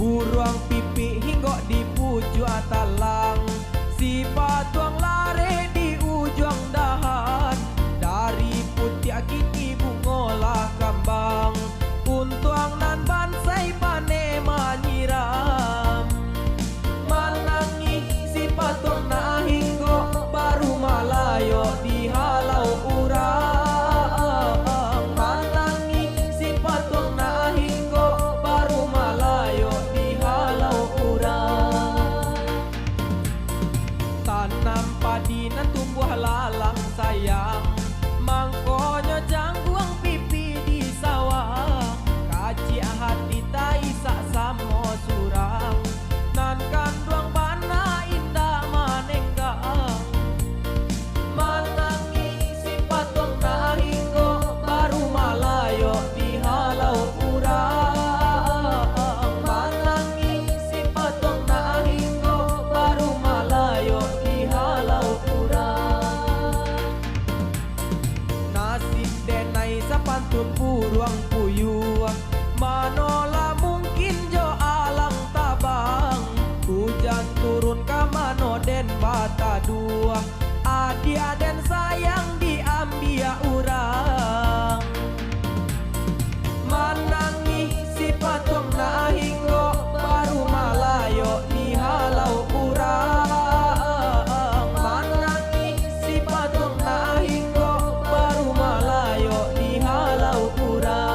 Buruang pipi hingga di pucuk talang, si patuang lare di ujung dahan. Dari putih kini bungolah kambang, untuang nan bansai pane manyiram. Manangi si patuang na hingga baru malayo di halau urang. Manangi si patuang na hingga baru malayo di halau urang. Tanam padi nan tumbuh lalang sayang, mangkonyo jangguang pipi di sawah. Kaci hati tai sak samo surang, nan kanduang bana indah manenggang. Manangi si patong na hinggo baru malayo di halau urang. Manangi si patong na hinggo baru malayo di halau urang. Nasib denai sa pantun buruang puyuh, manola mungkin jo alang tabang. Hujan turun ka mano den bata dua, adi aden sayang diambia urang. Manangi si patong na hinggo baru malayo di halau urang. Manangi si patong na hinggo baru malayo di halau urang.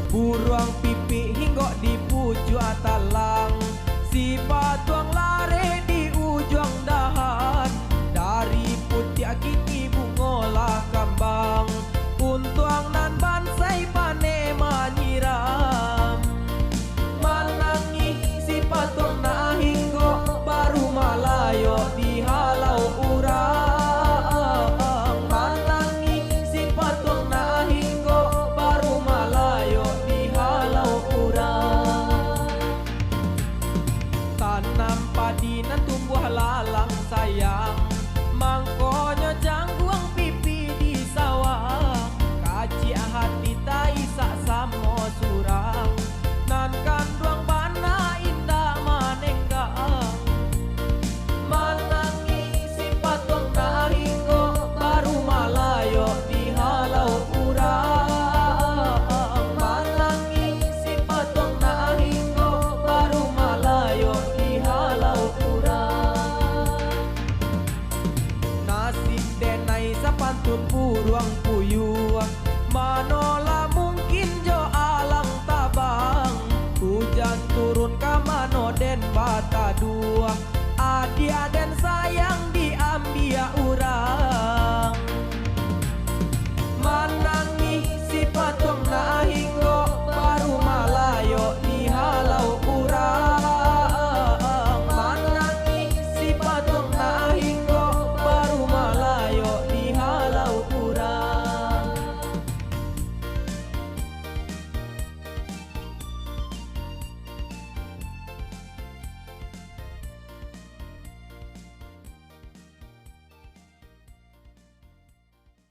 Buruang pipi hingga di pucuk talang, si patuang lare di ujung dahan. Dari putih kini bungolah kambang, untuang nan bansai pane manyiram. Manangi si patuang na hingga baru malayo di halau urang. Manangi si patuang na hingga baru malayo di halau urang. Tanam padi nan tumbuh lalang sayang, mangkonyo jangguang pipi di sawah. Kaci hati tai sak samo surang, nan kanduang bana indah manenggang. Manangi si patong na hinggo baru malayo di halau urang. Manangi si patong na hinggo baru malayo di halau urang. Nasib denai sa pantun buruang puyuh, manola mungkin jo alang tabang. Hujan turun ka mano den bata dua, adi aden sayang